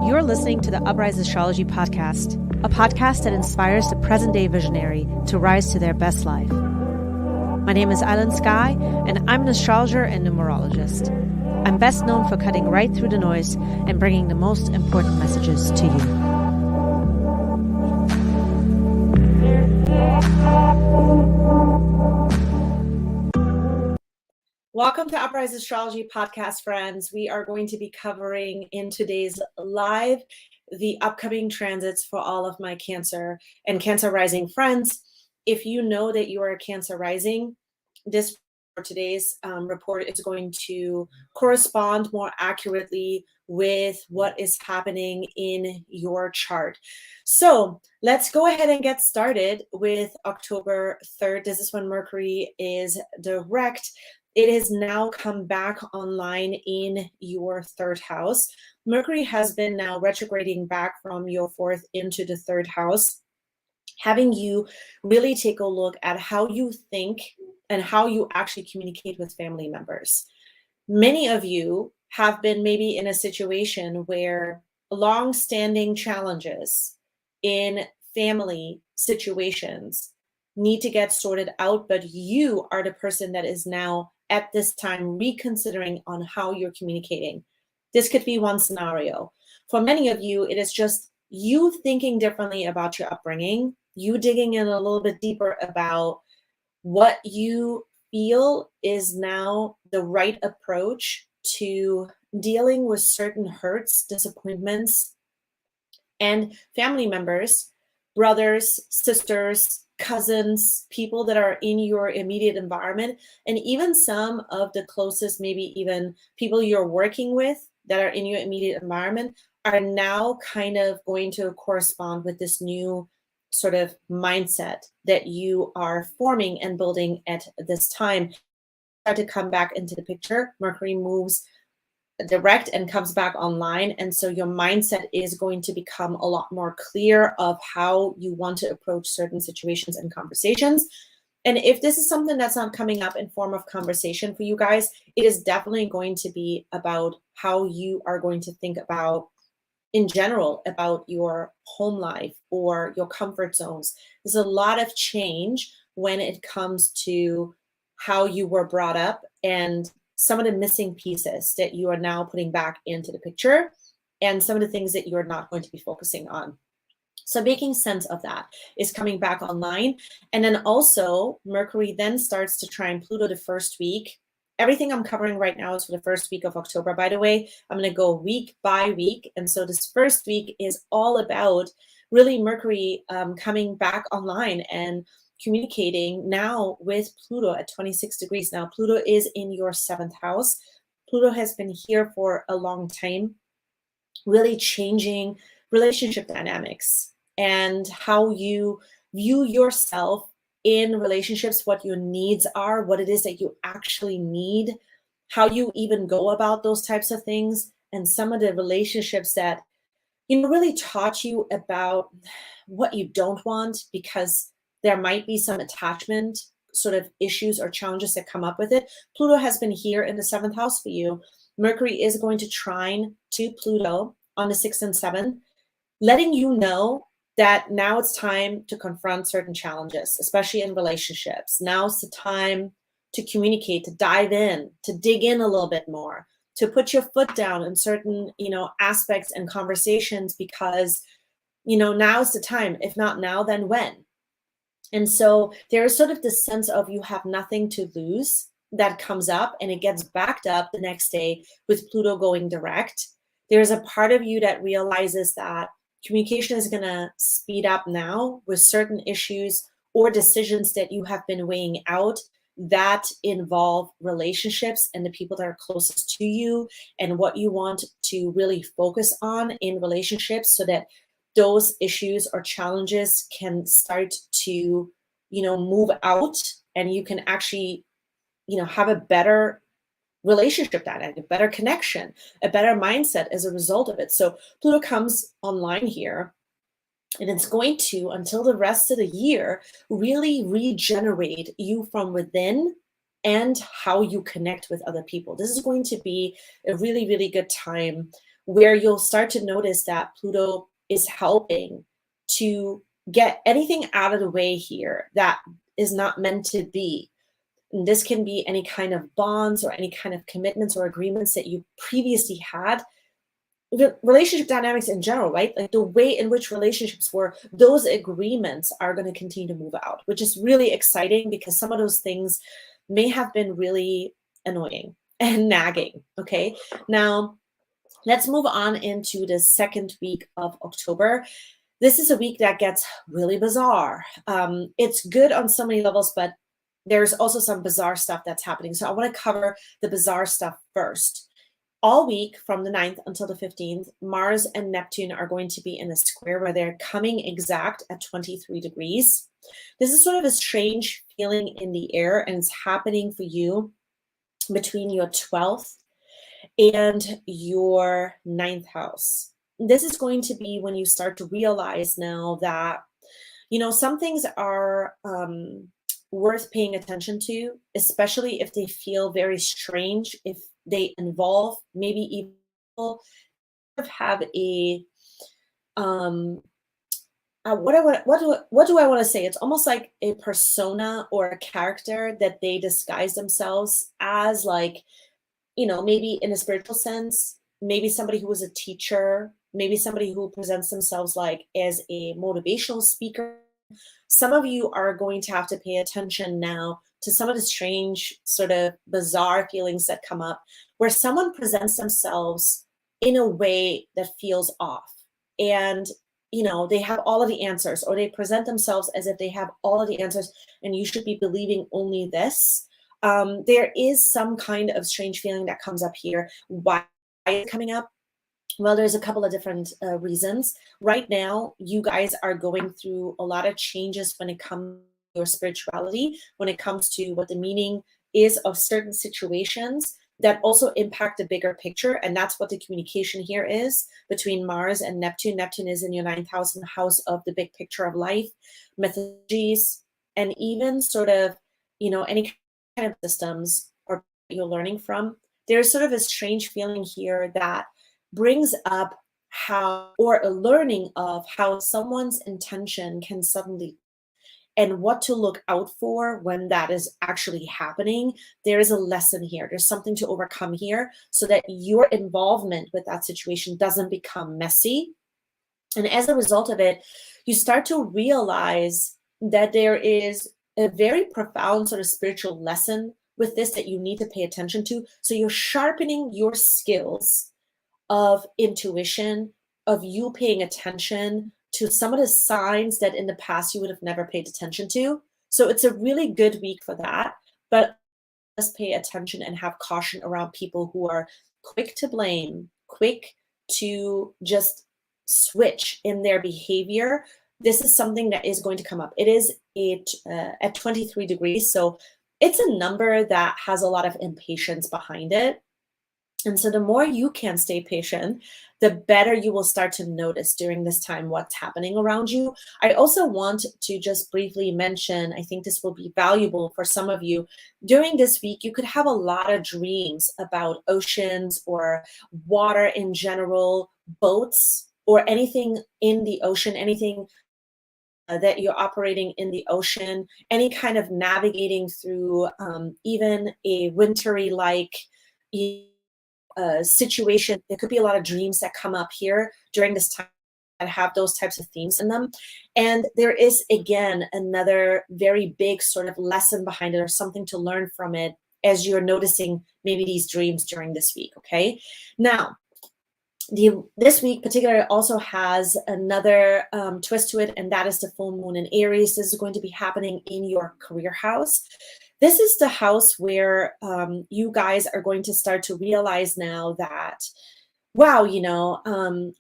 You're listening to the UpriseAstrology podcast, a podcast that inspires the present-day visionary to rise to their best life. My name is Aylin Sky, and I'm an astrologer and numerologist. I'm best known for cutting right through the noise and bringing the most important messages to you. Welcome to UpriseAstrology podcast, friends. We are going to be covering in today's live the upcoming transits for all of my Cancer and Cancer rising friends. If you know that you are a Cancer rising, this for today's report is going to correspond more accurately with what is happening in your chart. So let's go ahead and get started with October 3rd. This is when Mercury is direct. It has now come back online in your third house. Mercury has been now retrograding back from your fourth into the third house, having you really take a look at how you think and how you actually communicate with family members. Many of you have been maybe in a situation where long-standing challenges in family situations need to get sorted out, but you are the person that is now at this time reconsidering on how you're communicating. This could be one scenario. For many of you, it is just you thinking differently about your upbringing, you digging in a little bit deeper about what you feel is now the right approach to dealing with certain hurts, disappointments, and family members, brothers, sisters, cousins, people that are in your immediate environment, and even some of the closest, maybe even people you're working with that are in your immediate environment are now kind of going to correspond with this new sort of mindset that you are forming and building at this time. Start to come back into the picture. Mercury moves direct and comes back online, and so your mindset is going to become a lot more clear of how you want to approach certain situations and conversations. And if this is something that's not coming up in form of conversation for you guys, it is definitely going to be about how you are going to think about in general about your home life or your comfort zones. There's a lot of change when it comes to how you were brought up and some of the missing pieces that you are now putting back into the picture and some of the things that you're not going to be focusing on. So making sense of that is coming back online. And then also Mercury then starts to trine Pluto the first week. Everything I'm covering right now is for the first week of October, by the way. I'm going to go week by week. And so this first week is all about really Mercury coming back online and communicating now with Pluto at 26 degrees. Now, Pluto is in your seventh house. Pluto has been here for a long time, really changing relationship dynamics and how you view yourself in relationships, what your needs are, what it is that you actually need, how you even go about those types of things, and some of the relationships that, you know, really taught you about what you don't want, because there might be some attachment sort of issues or challenges that come up with it. Pluto has been here in the seventh house for you. Mercury is going to trine to Pluto on the 6th and 7th, letting you know that now it's time to confront certain challenges, especially in relationships. Now's the time to communicate, to dive in, to dig in a little bit more, to put your foot down in certain, aspects and conversations, because, now's the time. If not now, then when? And so there is sort of this sense of you have nothing to lose that comes up, and it gets backed up the next day with Pluto going direct. There's a part of you that realizes that communication is going to speed up now with certain issues or decisions that you have been weighing out that involve relationships and the people that are closest to you, and what you want to really focus on in relationships, so that those issues or challenges can start to, move out, and you can actually, have a better relationship dynamic, a better connection, a better mindset as a result of it. So Pluto comes online here, and it's going to, until the rest of the year, really regenerate you from within and how you connect with other people. This is going to be a really, really good time where you'll start to notice that Pluto is helping to get anything out of the way here that is not meant to be. And this can be any kind of bonds or any kind of commitments or agreements that you previously had. The relationship dynamics in general, right? Like the way in which relationships were, those agreements are going to continue to move out, which is really exciting because some of those things may have been really annoying and nagging. Okay. Now, let's move on into the second week of October. This is a week that gets really bizarre. It's good on so many levels, but there's also some bizarre stuff that's happening. So I want to cover the bizarre stuff first. All week from the 9th until the 15th, Mars and Neptune are going to be in a square where they're coming exact at 23 degrees. This is sort of a strange feeling in the air, and it's happening for you between your 12th and your 9th house. This is going to be when you start to realize now that, you know, some things are worth paying attention to, especially if they feel very strange, if they involve maybe even people have a what do I want to say? It's almost like a persona or a character that they disguise themselves as, like, you know, maybe in a spiritual sense, maybe somebody who was a teacher, maybe somebody who presents themselves like as a motivational speaker. Some of you are going to have to pay attention now to some of the strange, sort of bizarre feelings that come up where someone presents themselves in a way that feels off. And, you know, they have all of the answers, or they present themselves as if they have all of the answers and you should be believing only this. There is some kind of strange feeling that comes up here. Why is it coming up? Well, there's a couple of different reasons. Right now, you guys are going through a lot of changes when it comes to your spirituality, when it comes to what the meaning is of certain situations that also impact the bigger picture. And that's what the communication here is between Mars and Neptune. Neptune is in your 9th house, and the house of the big picture of life, methodologies, and even sort of, you know, any kind of systems or you're learning from. There's sort of a strange feeling here that brings up how, or a learning of how someone's intention can suddenly, and what to look out for when that is actually happening. There is a lesson here. There's something to overcome here so that your involvement with that situation doesn't become messy. And as a result of it, you start to realize that there is a very profound sort of spiritual lesson with this that you need to pay attention to. So you're sharpening your skills of intuition, of you paying attention to some of the signs that in the past you would have never paid attention to. So it's a really good week for that, but just pay attention and have caution around people who are quick to blame, quick to just switch in their behavior. This is something that is going to come up. It is at 23 degrees, so it's a number that has a lot of impatience behind it. And so the more you can stay patient, the better you will start to notice during this time what's happening around you. I also want to just briefly mention, I think this will be valuable for some of you. During this week, you could have a lot of dreams about oceans or water in general, boats, or anything in the ocean, anything that you're operating in the ocean, any kind of navigating through even a wintry-like situation. There could be a lot of dreams that come up here during this time that have those types of themes in them. And there is, again, another very big sort of lesson behind it, or something to learn from it as you're noticing maybe these dreams during this week, okay? Now, this week particularly also has another twist to it, and that is the full moon in Aries. This is going to be happening in your career house. This is the house where you guys are going to start to realize now that, wow, you know,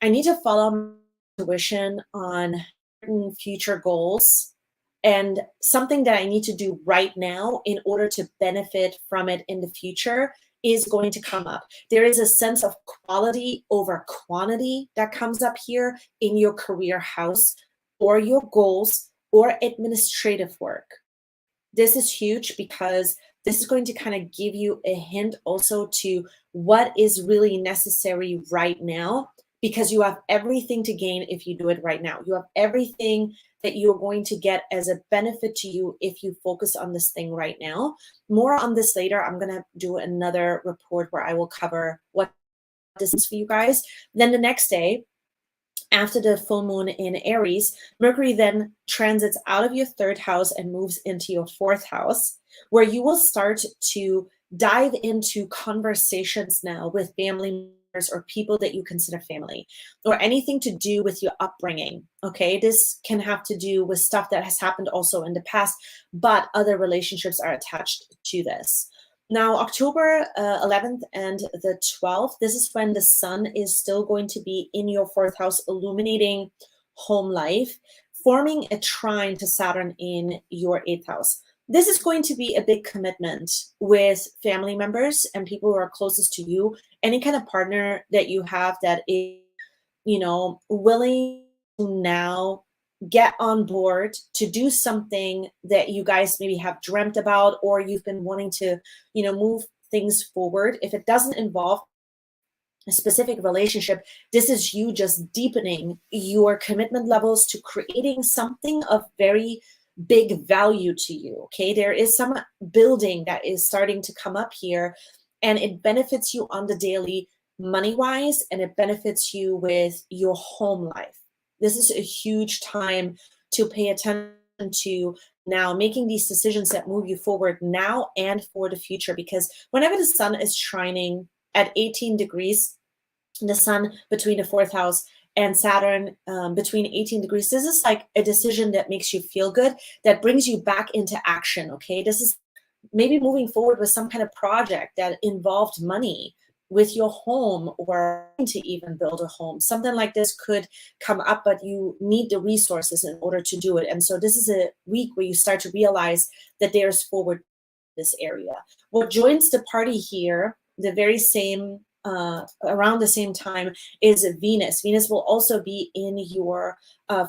I need to follow my intuition on certain future goals, and something that I need to do right now in order to benefit from it in the future is going to come up. There is a sense of quality over quantity that comes up here in your career house, or your goals, or administrative work. This is huge because This is going to kind of give you a hint also to what is really necessary right now, because you have everything to gain if you do it right now. You have everything that you're going to get as a benefit to you if you focus on this thing right now. More on this later. I'm going to do another report where I will cover what this is for you guys. Then the next day, after the full moon in Aries, Mercury then transits out of your third house and moves into your fourth house, where you will start to dive into conversations now with family members or people that you consider family, or anything to do with your upbringing. Okay, this can have to do with stuff that has happened also in the past, but other relationships are attached to this. Now, October 11th and the 12th, this is when the sun is still going to be in your fourth house, illuminating home life, forming a trine to Saturn in your eighth house. This is going to be a big commitment with family members and people who are closest to you, any kind of partner that you have that is, willing to now get on board to do something that you guys maybe have dreamt about, or you've been wanting to, move things forward. If it doesn't involve a specific relationship, this is you just deepening your commitment levels to creating something of very big value to you. Okay, there is some building that is starting to come up here, and it benefits you on the daily money wise, and it benefits you with your home life. This is a huge time to pay attention to now, making these decisions that move you forward now and for the future. Because whenever the sun is trining at 18 degrees, the sun between the fourth house and Saturn between 18 degrees, this is like a decision that makes you feel good, that brings you back into action. Okay, this is maybe moving forward with some kind of project that involved money, with your home, or to even build a home. Something like this could come up, but you need the resources in order to do it. And so this is a week where you start to realize that there's forward this area. What joins the party here, the very same around the same time, is Venus. Venus will also be in your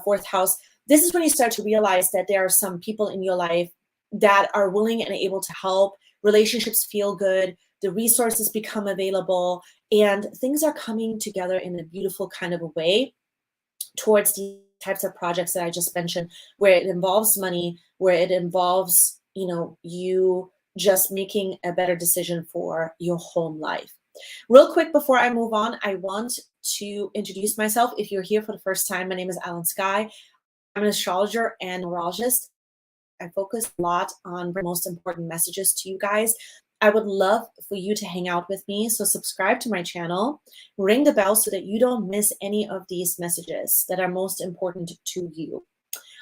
fourth house. This is when you start to realize that there are some people in your life that are willing and able to help. Relationships feel good, the resources become available, and things are coming together in a beautiful kind of a way towards the types of projects that I just mentioned, where it involves money, where it involves, you just making a better decision for your home life. Real quick before I move on, I want to introduce myself. If you're here for the first time, my name is Aylin Sky. I'm an astrologer and numerologist. I focus a lot on the most important messages to you guys. I would love for you to hang out with me. So subscribe to my channel, ring the bell so that you don't miss any of these messages that are most important to you.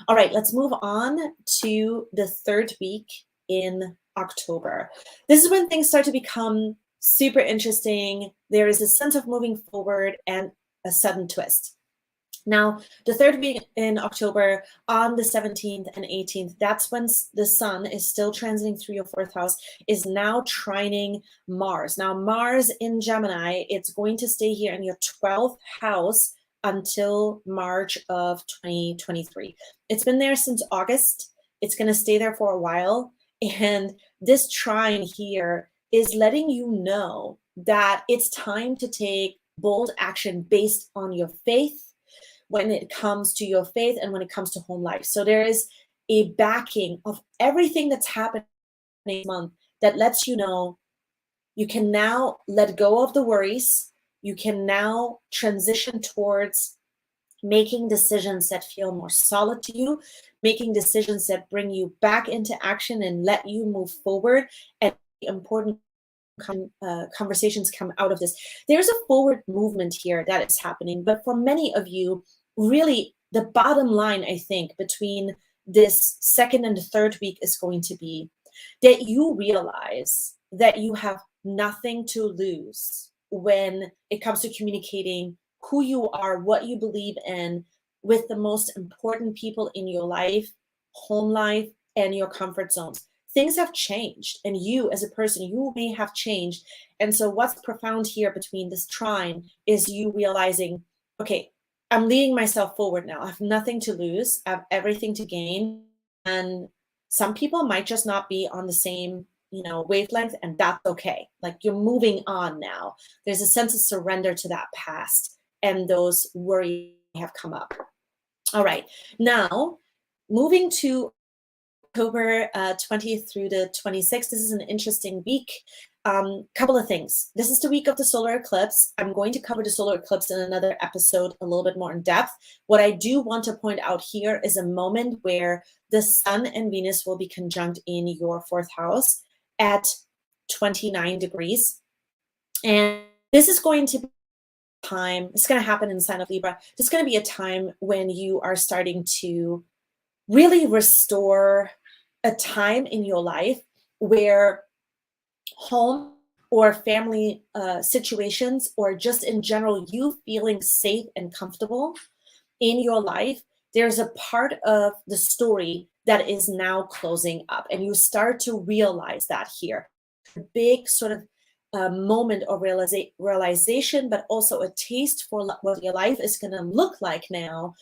All right, let's move on to the third week in October. This is when things start to become super interesting. There is a sense of moving forward and a sudden twist. Now, the third week in October, on the 17th and 18th, that's when the sun is still transiting through your fourth house, is now trining Mars. Now, Mars in Gemini, it's going to stay here in your 12th house until March of 2023. It's been there since August. It's going to stay there for a while. And this trine here is letting you know that it's time to take bold action based on your faith, when it comes to your faith and when it comes to home life. So there is a backing of everything that's happening this month that lets you know you can now let go of the worries. You can now transition towards making decisions that feel more solid to you, making decisions that bring you back into action and let you move forward, and important conversations come out of this. There's a forward movement here that is happening, but for many of you, really the bottom line, I think, between this second and the third week is going to be that you realize that you have nothing to lose when it comes to communicating who you are, what you believe in, with the most important people in your life, home life, and your comfort zones. Things have changed, and you as a person, you may have changed. And so what's profound here between this trine is you realizing, okay, I'm leading myself forward now. I have nothing to lose. I have everything to gain. And some people might just not be on the same, wavelength, and that's okay. Like, you're moving on now. There's a sense of surrender to that past, and those worries have come up. All right, now moving to October 20th through the 26th. This is an interesting week. Couple of things. This is the week of the solar eclipse. I'm going to cover the solar eclipse in another episode a little bit more in depth. What I do want to point out here is a moment where the Sun and Venus will be conjunct in your fourth house at 29 degrees. And this is going to be time, it's going to happen in the sign of Libra. It's going to be a time when you are starting to really restore a time in your life where home or family situations, or just in general, you feeling safe and comfortable in your life, there's a part of the story that is now closing up, and you start to realize that here. A big sort of moment of realization, but also a taste for what your life is going to look like now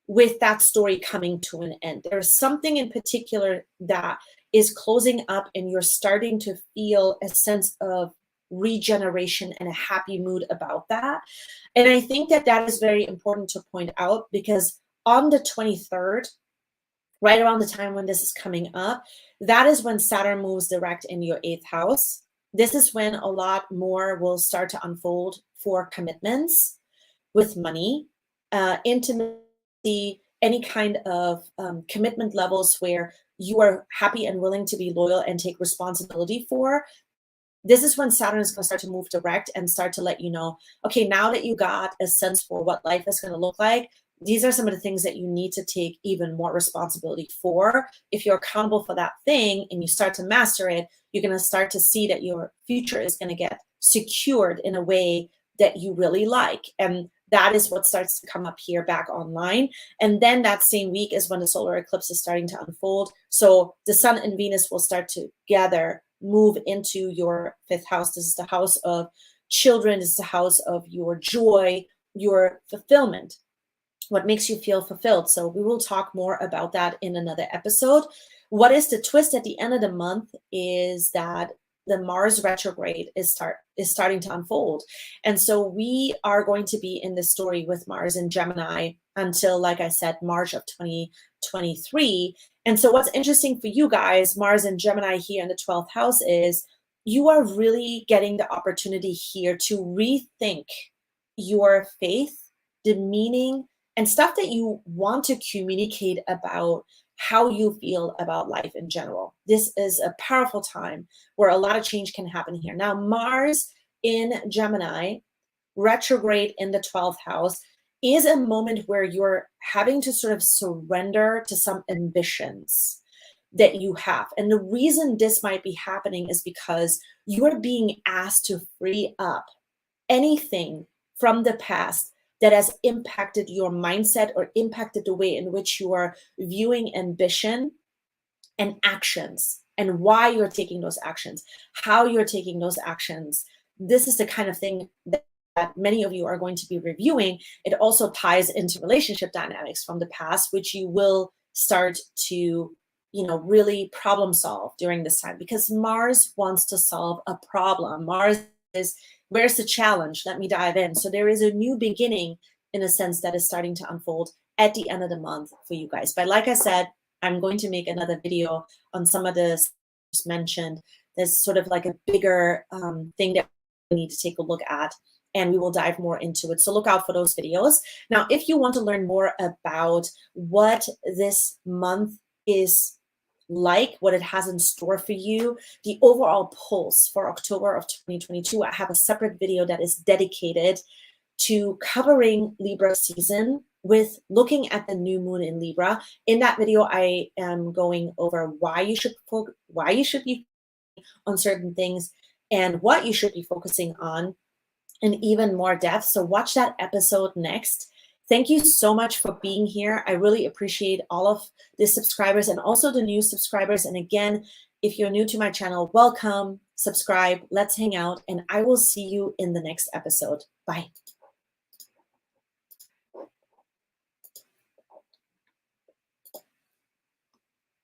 with that story coming to an end. There's something in particular that is closing up, and you're starting to feel a sense of regeneration and a happy mood about that. And I think that that is very important to point out, because on the 23rd, right around the time when this is coming up, that is when Saturn moves direct in your 8th house. This is when a lot more will start to unfold for commitments with money, intimacy, any kind of commitment levels where you are happy and willing to be loyal and take responsibility for. This is when Saturn is going to start to move direct and start to let you know, okay, now that you got a sense for what life is going to look like, these are some of the things that you need to take even more responsibility for. If you're accountable for that thing and you start to master it, you're going to start to see that your future is going to get secured in a way that you really like. And that is what starts to come up here back online. And then that same week is when the solar eclipse is starting to unfold. So the Sun and Venus will start to together move into your 5th house. This is the house of children. This is the house of your joy, your fulfillment, what makes you feel fulfilled. So we will talk more about that in another episode. What is the twist at the end of the month is that the Mars retrograde is starting to unfold. And so we are going to be in this story with Mars in Gemini until, like I said, March of 2023. And so what's interesting for you guys, Mars and Gemini here in the 12th house, is you are really getting the opportunity here to rethink your faith, the meaning, and stuff that you want to communicate about how you feel about life in general. This is a powerful time where a lot of change can happen here. Now, Mars in Gemini, retrograde in the 12th house, is a moment where you're having to sort of surrender to some ambitions that you have. And the reason this might be happening is because you're being asked to free up anything from the past that has impacted your mindset or impacted the way in which you are viewing ambition and actions, and why you're taking those actions, how you're taking those actions. This is the kind of thing that many of you are going to be reviewing. It also ties into relationship dynamics from the past, which you will start to, really problem solve during this time, because Mars wants to solve a problem. Mars is, where's the challenge? Let me dive in. So there is a new beginning, in a sense, that is starting to unfold at the end of the month for you guys. But like I said, I'm going to make another video on some of the mentioned. There's sort of like a bigger thing that we need to take a look at, and we will dive more into it. So look out for those videos. Now, if you want to learn more about what this month is like, what it has in store for you, the overall pulse for October of 2022, I have a separate video that is dedicated to covering Libra season, with looking at the new moon in Libra. In that video, I am going over why you should be on certain things and what you should be focusing on in even more depth. So watch that episode next. Thank you so much for being here. I really appreciate all of the subscribers and also the new subscribers. And again, if you're new to my channel, welcome, subscribe, let's hang out, and I will see you in the next episode. Bye.